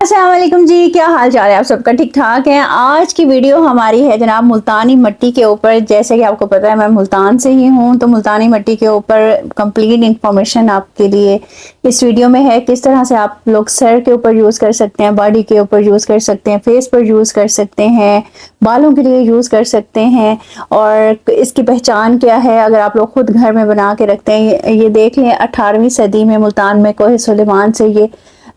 अस्सलाम वालेकुम जी, क्या हाल चाल है? आप सबका ठीक ठाक है। आज की वीडियो हमारी है जनाब मुल्तानी मिट्टी के ऊपर। जैसे कि आपको पता है मैं मुल्तान से ही हूँ, तो मुल्तानी मिट्टी के ऊपर कंप्लीट इंफॉर्मेशन आपके लिए इस वीडियो में है। किस तरह से आप लोग सर के ऊपर यूज़ कर सकते हैं, बॉडी के ऊपर यूज़ कर सकते हैं, फेस पर यूज़ कर सकते हैं, बालों के लिए यूज़ कर सकते हैं, और इसकी पहचान क्या है अगर आप लोग खुद घर में बना के रखते हैं। ये देख लें 18वीं सदी में मुल्तान में कोहे सुलेमान से ये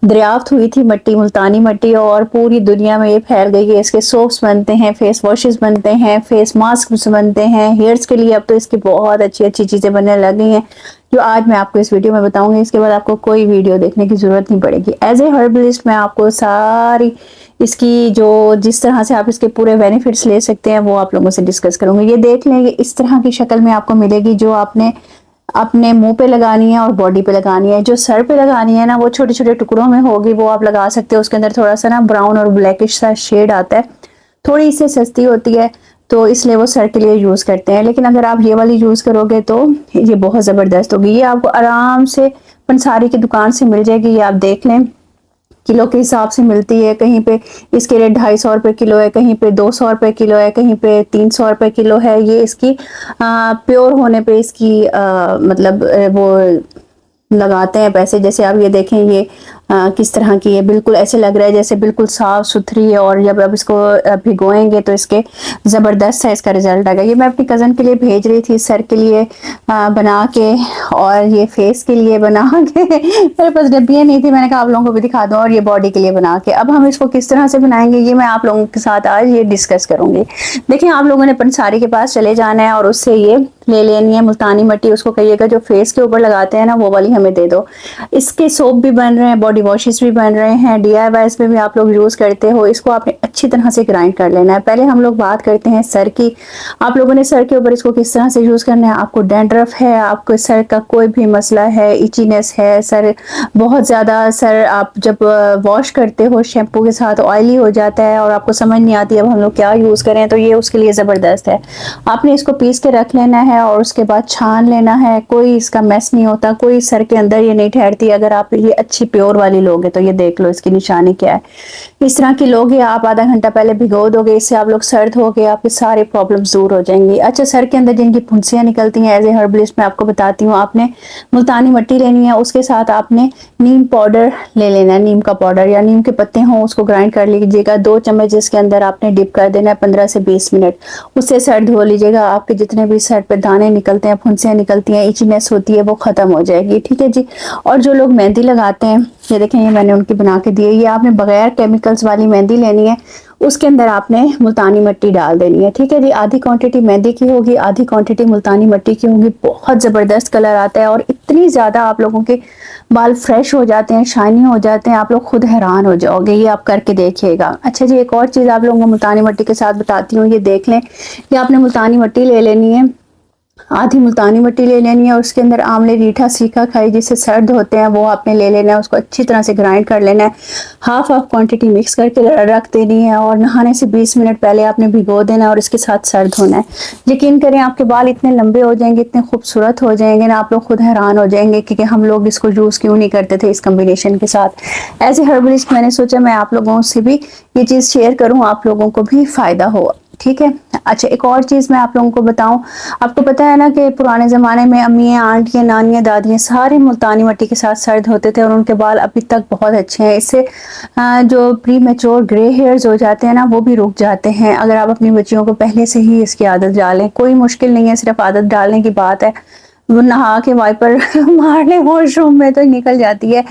दरियाफ्त हुई थी मिट्टी, मुल्तानी मिट्टी, और पूरी दुनिया में ये फैल गई है। इसके सोप्स बनते हैं, फेस वॉशेस बनते हैं, फेस मास्क बनते हैं, हेयर्स के लिए अब तो इसकी बहुत अच्छी अच्छी चीज़ें बनने लग गई हैं जो आज मैं आपको इस वीडियो में बताऊंगी। इसके बाद आपको कोई वीडियो देखने की ज़रूरत नहीं पड़ेगी। एज ए हर्बलिस्ट मैं आपको सारी इसकी जो जिस तरह से आप इसके पूरे बेनिफिट्स ले सकते हैं वो आप लोगों से डिस्कस करूंगी। ये देख लें, ये इस तरह की शक्ल में आपको मिलेगी जो आपने अपने मुंह पे लगानी है और बॉडी पे लगानी है। जो सर पे लगानी है ना वो छोटे छोटे टुकड़ों में होगी, वो आप लगा सकते हो। उसके अंदर थोड़ा सा ना ब्राउन और ब्लैकिश सा शेड आता है, थोड़ी इससे सस्ती होती है तो इसलिए वो सर के लिए यूज़ करते हैं। लेकिन अगर आप ये वाली यूज़ करोगे तो ये बहुत ज़बरदस्त होगी। ये आपको आराम से पंसारी की दुकान से मिल जाएगी। ये आप देख लें, किलो के हिसाब से मिलती है। कहीं पे इसके रेट 250 रुपये किलो है, कहीं पे 200 रुपये किलो है, कहीं पे 300 रुपये किलो है। ये इसकी प्योर होने पे इसकी मतलब वो लगाते हैं पैसे। जैसे आप ये देखें, ये किस तरह की है, बिल्कुल ऐसे लग रहा है जैसे बिल्कुल साफ सुथरी है। और जब आप इसको भिगोएंगे तो इसके ज़बरदस्त है इसका रिजल्ट आएगा। ये मैं अपनी कज़न के लिए भेज रही थी, सर के लिए बना के, और ये फेस के लिए बना के मेरे पास डब्बियाँ नहीं थी, मैंने कहा आप लोगों को भी दिखा दूँ, और ये बॉडी के लिए बना के। अब हम इसको किस तरह से बनाएंगे ये मैं आप लोगों के साथ आज ये डिस्कस करूँगी। देखिए, आप लोगों ने पंसारी के पास चले जाना है और उससे ये ले लेनी है मुल्तानी मिट्टी। उसको कहिएगा जो फेस के ऊपर लगाते हैं ना वो वाली हमें दे दो। इसके सोप भी बन रहे हैं, बॉडी वॉशेस भी बन रहे हैं, DIYs में भी आप लोग यूज करते हो। इसको आपने अच्छी तरह से ग्राइंड कर लेना है। पहले हम लोग बात करते हैं सर की। आप लोगों ने सर के ऊपर इसको किस तरह से यूज करना है। आपको डैंड्रफ है, आपको सर का कोई भी मसला है, इचीनेस है, सर बहुत ज्यादा, सर आप जब वॉश करते हो शैम्पू के साथ ऑयली हो जाता है और आपको समझ नहीं आती अब हम लोग क्या यूज करें, तो ये उसके लिए जबरदस्त है। आपने इसको पीस के रख लेना है और उसके बाद छान लेना है। कोई इसका मैस नहीं होता, कोई सर के अंदर ये नहीं ठहरती। अगर आप ये अच्छी प्योर वाली लोगे तो ये देख लो इसकी निशानी क्या है। इस तरह की लोगे आप, आधा घंटा पहले भिगो दोगे, इससे आप लोग सर्द हो गए, आपके सारे प्रॉब्लम दूर हो जाएंगी। अच्छा, सर के अंदर जिनकी फुंसियाँ निकलती हैं, एज ए हर्बलिस्ट मैं आपको बताती हूँ, आपने मुल्तानी मिट्टी लेनी है, उसके साथ आपने नीम पाउडर ले लेना है। नीम का पाउडर या नीम के पत्ते हों उसको ग्राइंड कर लीजिएगा। 2 चम्मच इसके अंदर आपने डिप कर देना है 15 से 20 मिनट। उससे सर धो लीजिएगा। आपके जितने भी सर पे दाने निकलते हैं, फुंसियाँ निकलती हैं, इचीनेस होती है, वो खत्म हो जाएगी। ठीक है जी। और जो लोग मेहंदी लगाते हैं, ये देखें, ये मैंने उनकी बना के दी है। ये आपने बगैर केमिकल्स वाली मेहंदी लेनी है, उसके अंदर आपने मुल्तानी मिट्टी डाल देनी है। ठीक है जी। आधी क्वांटिटी मेहंदी की होगी, आधी क्वांटिटी मुल्तानी मिट्टी की होगी। बहुत ज़बरदस्त कलर आता है और इतनी ज़्यादा आप लोगों के बाल फ्रेश हो जाते हैं, शाइनी हो जाते हैं, आप लोग खुद हैरान हो जाओगे। ये आप करके देखिएगा। अच्छा जी, एक और चीज़ आप लोगों को मुल्तानी मिट्टी के साथ बताती हूँ। ये देख लें, ये आपने मुल्तानी मिट्टी ले लेनी है, आधी मुल्तानी मिट्टी ले लेनी है, और उसके अंदर आंवले रीठा सीखा खाई जिससे सर्द होते हैं वो आपने ले लेना है। उसको अच्छी तरह से ग्राइंड कर लेना है। हाफ क्वांटिटी मिक्स करके रख देनी है, और नहाने से 20 मिनट पहले आपने भिगो देना है और इसके साथ सर्द होना है। यकीन करें, आपके बाल इतने लंबे हो जाएंगे, इतने खूबसूरत हो जाएंगे ना, आप लोग खुद हैरान हो जाएंगे कि हम लोग इसको यूज़ क्यों नहीं करते थे इस कम्बिनेशन के साथ। एज ए हर्बलिस्ट मैंने सोचा मैं आप लोगों से भी ये चीज़ शेयर करूँ, आप लोगों को भी फ़ायदा हो। ठीक है। अच्छा, एक और चीज़ मैं आप लोगों को बताऊं। आपको पता है ना कि पुराने ज़माने में अम्मियाँ, आंटियाँ, नानियाँ, दादियाँ सारे मुल्तानी मिट्टी के साथ सर्द होते थे और उनके बाल अभी तक बहुत अच्छे हैं। इससे जो प्री मैच्योर ग्रे हेयर्स हो जाते हैं ना वो भी रुक जाते हैं। अगर आप अपनी बच्चियों को पहले से ही इसकी आदत डालें, कोई मुश्किल नहीं है, सिर्फ आदत डालने की बात है। वो नहा के वाइपर मारने वॉशरूम में तो निकल जाती है,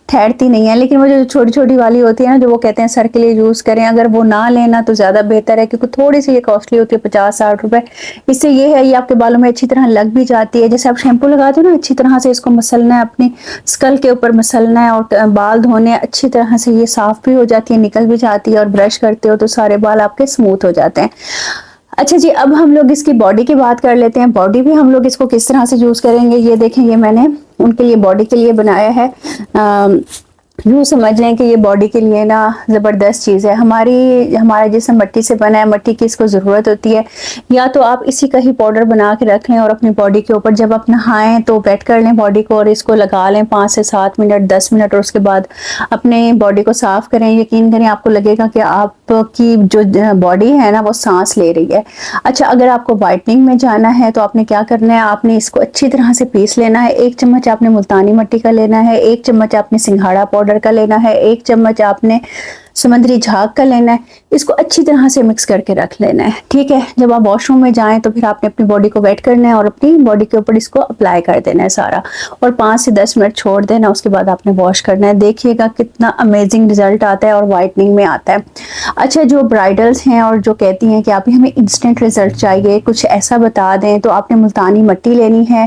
ठहरती नहीं है। लेकिन वो जो छोटी छोटी वाली होती है ना, जो वो कहते हैं सर के लिए यूज़ करें, अगर वो ना लेना तो ज़्यादा बेहतर है, क्योंकि थोड़ी सी ये कॉस्टली होती है, 50-60 रुपए। इससे ये है, ये आपके बालों में अच्छी तरह लग भी जाती है। जैसे आप शैम्पू लगाते हो ना, अच्छी तरह से इसको मसलना है, अपनी स्कल के ऊपर मसलना है, और बाल धोने अच्छी तरह से ये साफ़ भी हो जाती है, निकल भी जाती है, और ब्रश करते हो तो सारे बाल आपके स्मूथ हो जाते हैं। अच्छा जी, अब हम लोग इसकी बॉडी की बात कर लेते हैं। बॉडी भी हम लोग इसको किस तरह से यूज़ करेंगे, ये देखें, ये मैंने उनके लिए बॉडी के लिए बनाया है। यूँ समझ लें कि ये बॉडी के लिए ना ज़बरदस्त चीज़ है। हमारा जिस्म मट्टी से बना है, मट्टी की इसको ज़रूरत होती है। या तो आप इसी का ही पाउडर बना के रख लें और अपनी बॉडी के ऊपर जब आप नहाएं तो वेट कर लें बॉडी को और इसको लगा लें 5 से 7 मिनट 10 मिनट, और उसके बाद अपने बॉडी को साफ़ करें। यकीन करें आपको लगेगा कि आपकी जो बॉडी है ना वो सांस ले रही है। अच्छा, अगर आपको वाइटनिंग में जाना है तो आपने क्या करना है, आपने इसको अच्छी तरह से पीस लेना है। 1 चम्मच आपने मुल्तानी मिट्टी का लेना है, 1 चम्मच आपने सिंघाड़ा पाउडर का लेना है, 1 चम्मच आपने समुद्री झाग का लेना है। इसको अच्छी तरह से मिक्स करके रख लेना है, ठीक है। जब आप वॉशरूम में जाएं तो फिर आपने अपनी बॉडी को वेट करना है और अपनी बॉडी के ऊपर इसको अप्लाई कर देना है सारा, और 5 से 10 मिनट छोड़ देना। उसके बाद आपने वॉश करना है। देखिएगा कितना अमेजिंग रिजल्ट आता है और वाइटनिंग में आता है। अच्छा, जो ब्राइडल्स हैं और जो कहती हैं कि आप हमें इंस्टेंट रिजल्ट चाहिए, कुछ ऐसा बता दें, तो आपने मुल्तानी मिट्टी लेनी है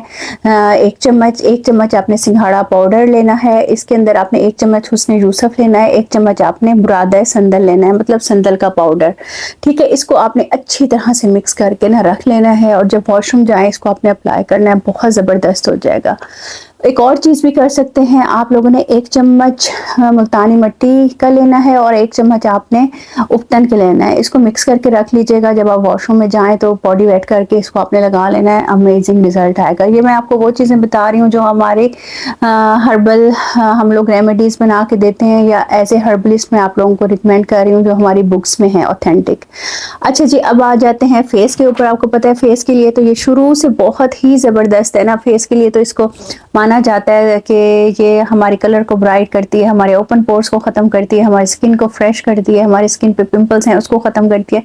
1 चम्मच, 1 चम्मच आपने सिंघाड़ा पाउडर लेना है, इसके अंदर आपने 1 चम्मच हुस्न यूसुफ लेना है, 1 चम्मच आपने बुरादा संदल लेना है, मतलब संदल का पाउडर, ठीक है। इसको आपने अच्छी तरह से मिक्स करके ना रख लेना है और जब वॉशरूम जाए इसको आपने अप्लाई करना है, बहुत ज़बरदस्त हो जाएगा। एक और चीज़ भी कर सकते हैं आप लोगों ने, 1 चम्मच मुल्तानी मिट्टी का लेना है और 1 चम्मच आपने उपटन के लेना है। इसको मिक्स करके रख लीजिएगा। जब आप वॉशरूम में जाएं तो बॉडी वेट करके इसको आपने लगा लेना है, अमेजिंग रिजल्ट आएगा। ये मैं आपको वो चीज़ें बता रही हूँ जो हमारे हर्बल हम लोग रेमेडीज़ बना के देते हैं, या एज ए हर्बलिस्ट मैं आप लोगों को रिकमेंड कर रही हूँ जो हमारी बुक्स में है ऑथेंटिक। अच्छा जी, अब आ जाते हैं फेस के ऊपर। आपको पता है फेस के लिए तो ये शुरू से बहुत ही ज़बरदस्त है ना। फेस के लिए तो इसको माना जाता है कि ये हमारे कलर को ब्राइट करती है, हमारे ओपन पोर्स को ख़त्म करती है, हमारी स्किन को फ्रेश करती है, हमारी स्किन पे पिंपल्स हैं उसको ख़त्म करती है।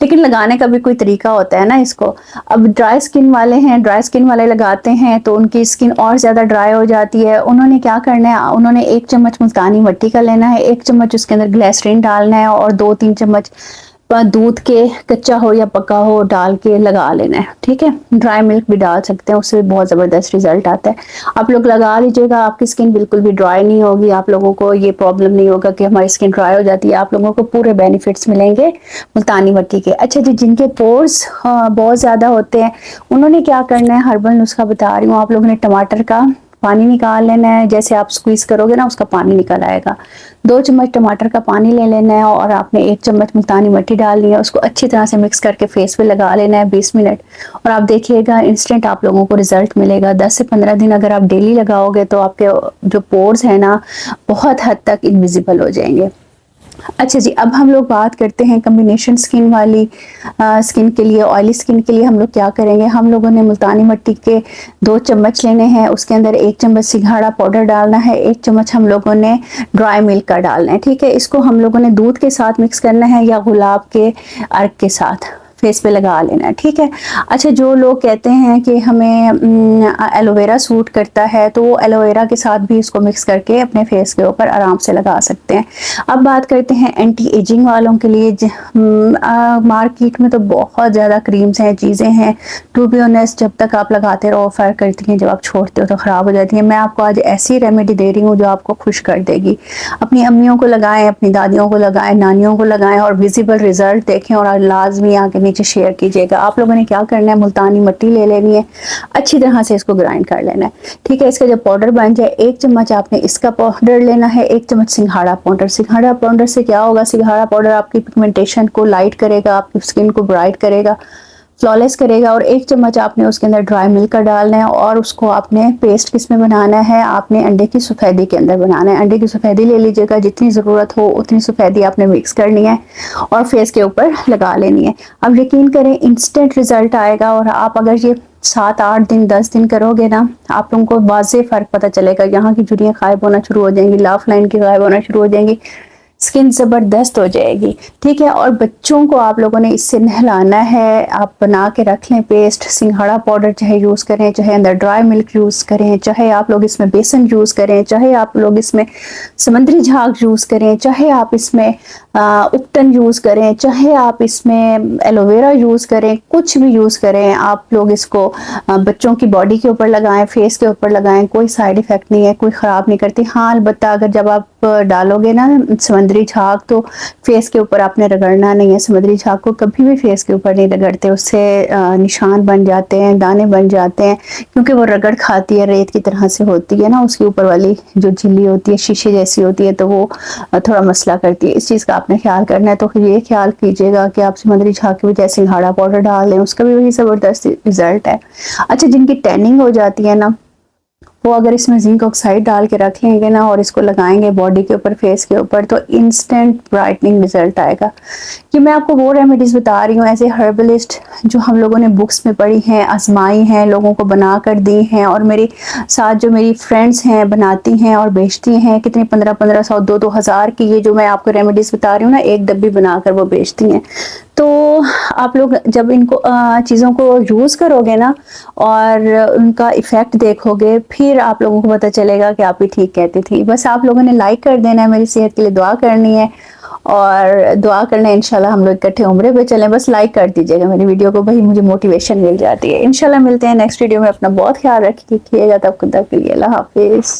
लेकिन लगाने का भी कोई तरीका होता है ना इसको। अब ड्राई स्किन वाले हैं, ड्राई स्किन वाले लगाते हैं तो उनकी स्किन और ज़्यादा ड्राई हो जाती है। उन्होंने क्या करना है, उन्होंने 1 चम्मच मुल्तानी मिट्टी का लेना है, 1 चम्मच उसके अंदर ग्लिसरीन डालना है और 2-3 चम्मच दूध के कच्चा हो या पका हो डाल के लगा लेना है, ठीक है। ड्राई मिल्क भी डाल सकते हैं, उससे बहुत ज़बरदस्त रिजल्ट आता है। आप लोग लगा लीजिएगा, आपकी स्किन बिल्कुल भी ड्राई नहीं होगी, आप लोगों को ये प्रॉब्लम नहीं होगा कि हमारी स्किन ड्राई हो जाती है। आप लोगों को पूरे बेनिफिट्स मिलेंगे मुल्तानी मिट्टी के। अच्छा जी, जिनके पोर्स बहुत ज़्यादा होते हैं उन्होंने क्या करना है, हर्बल नुस्खा बता रही हूँ। आप लोगों ने टमाटर का पानी निकाल लेना है, जैसे आप स्क्वीज करोगे ना उसका पानी निकल आएगा। 2 चम्मच टमाटर का पानी ले लेना है और आपने 1 चम्मच मुल्तानी मिट्टी डालनी है, उसको अच्छी तरह से मिक्स करके फेस पे लगा लेना है 20 मिनट, और आप देखिएगा इंस्टेंट आप लोगों को रिजल्ट मिलेगा। 10 से 15 दिन अगर आप डेली लगाओगे तो आपके जो पोर्स है ना बहुत हद तक इनविजिबल हो जाएंगे। अच्छा जी, अब हम लोग बात करते हैं कम्बिनेशन स्किन वाली स्किन के लिए। ऑयली स्किन के लिए हम लोग क्या करेंगे, हम लोगों ने मुल्तानी मिट्टी के 2 चम्मच लेने हैं, उसके अंदर 1 चम्मच सिंघाड़ा पाउडर डालना है, 1 चम्मच हम लोगों ने ड्राई मिल्क का डालना है, ठीक है। इसको हम लोगों ने दूध के साथ मिक्स करना है या गुलाब के अर्क के साथ फेस पे लगा लेना है, ठीक है। अच्छा, जो लोग कहते हैं कि हमें एलोवेरा सूट करता है तो वो एलोवेरा के साथ भी इसको मिक्स करके अपने फेस के ऊपर आराम से लगा सकते हैं। अब बात करते हैं एंटी एजिंग वालों के लिए। मार्केट में तो बहुत ज़्यादा क्रीम्स हैं, चीज़ें हैं, टू बी ऑनेस्ट जब तक आप लगाते रहो फर्क करती हैं, जब आप छोड़ते हो तो ख़राब हो जाती हैं। मैं आपको आज ऐसी रेमेडी दे रही हूँ जो आपको खुश कर देगी। अपनी अम्मियों को लगाएं, अपनी दादियों को लगाएं, नानियों को लगाएं और विजिबल रिजल्ट देखें, और लाजमी आके नीचे शेयर कीजिएगा। आप लोगों ने क्या करना है, मुल्तानी मिट्टी ले लेनी है, अच्छी तरह से इसको ग्राइंड कर लेना है, ठीक है। इसका जब पाउडर बन जाए 1 चम्मच आपने इसका पाउडर लेना है, 1 चम्मच सिंघाड़ा पाउडर। सिंघाड़ा पाउडर से क्या होगा, सिंघाड़ा पाउडर आपकी पिगमेंटेशन को लाइट करेगा, आपकी स्किन को ब्राइट करेगा, फ्लॉलेस करेगा। और 1 चम्मच आपने उसके अंदर ड्राई मिल्क का डालना है और उसको आपने पेस्ट किस में बनाना है, आपने अंडे की सफ़ेदी के अंदर बनाना है। अंडे की सफ़ेदी ले लीजिएगा, जितनी ज़रूरत हो उतनी सफ़ेदी आपने मिक्स करनी है और फेस के ऊपर लगा लेनी है। अब यकीन करें इंस्टेंट रिजल्ट आएगा, और आप अगर ये 7-8 दिन 10 दिन करोगे ना, आप लोगों को वाज़े फ़र्क पता चलेगा। यहाँ की झुर्रियाँ गायब होना शुरू हो जाएंगी, लाफ लाइन की गायब होना शुरू हो जाएंगी, स्किन ज़बरदस्त हो जाएगी, ठीक है। और बच्चों को आप लोगों ने इससे नहलाना है। आप बना के रख लें पेस्ट, सिंघाड़ा पाउडर चाहे यूज़ करें, चाहे अंदर ड्राई मिल्क यूज़ करें, चाहे आप लोग इसमें बेसन यूज़ करें, चाहे आप लोग इसमें समुद्री झाग यूज़ करें, चाहे आप इसमें उपटन यूज़ करें, चाहे आप इसमें एलोवेरा यूज़ करें, कुछ भी यूज़ करें, आप लोग इसको बच्चों की बॉडी के ऊपर लगाएं, फेस के ऊपर लगाएं, कोई साइड इफ़ेक्ट नहीं है, कोई ख़राब नहीं करती। हाँ अलबत्ता अगर जब आप डालोगे ना समुद्री झाग तो फेस के ऊपर आपने रगड़ना नहीं है। समुद्री झाग को कभी भी फेस के ऊपर नहीं रगड़ते, उससे निशान बन जाते हैं, दाने बन जाते हैं, क्योंकि वो रगड़ खाती है, रेत की तरह से होती है ना, उसके ऊपर वाली जो झिल्ली होती है शीशे जैसी होती है, तो वो थोड़ा मसला करती है। इस चीज़ का आपने ख्याल करना है। तो ये ख्याल कीजिएगा कि आप समुद्री झाग के वजह सिंघाड़ा पाउडर डाल लें, उसका भी वही ज़बरदस्त रिजल्ट है। अच्छा, जिनकी टैनिंग हो जाती है ना, वो अगर इसमें जिंक ऑक्साइड डाल के रख लेंगे ना और इसको लगाएंगे बॉडी के ऊपर, फेस के ऊपर, तो इंस्टेंट ब्राइटनिंग रिजल्ट आएगा। कि मैं आपको वो रेमेडीज बता रही हूँ एज ए हर्बलिस्ट, जो हम लोगों ने बुक्स में पढ़ी हैं, आजमाई हैं, लोगों को बना कर दी हैं, और मेरे साथ जो मेरी फ्रेंड्स हैं बनाती हैं और बेचती हैं, कितने 1500 2-2 हज़ार की ये जो मैं आपको रेमेडीज बता रही हूँ ना, एक डब्बी बनाकर वो बेचती हैं। तो आप लोग जब इनको चीज़ों को यूज़ करोगे ना और उनका इफ़ेक्ट देखोगे, फिर आप लोगों को पता चलेगा कि आप भी ठीक कहती थी। बस आप लोगों ने लाइक कर देना है, मेरी सेहत के लिए दुआ करनी है, और दुआ करना है इंशाल्लाह हम लोग इकट्ठे उम्रे पे चलें। बस लाइक कर दीजिएगा मेरी वीडियो को, भाई मुझे मोटिवेशन मिल जाती है। इंशाल्लाह मिलते हैं नेक्स्ट वीडियो में। अपना बहुत ख्याल रखिएगा, तब खुदा के लिए अल्लाह हाफिज़।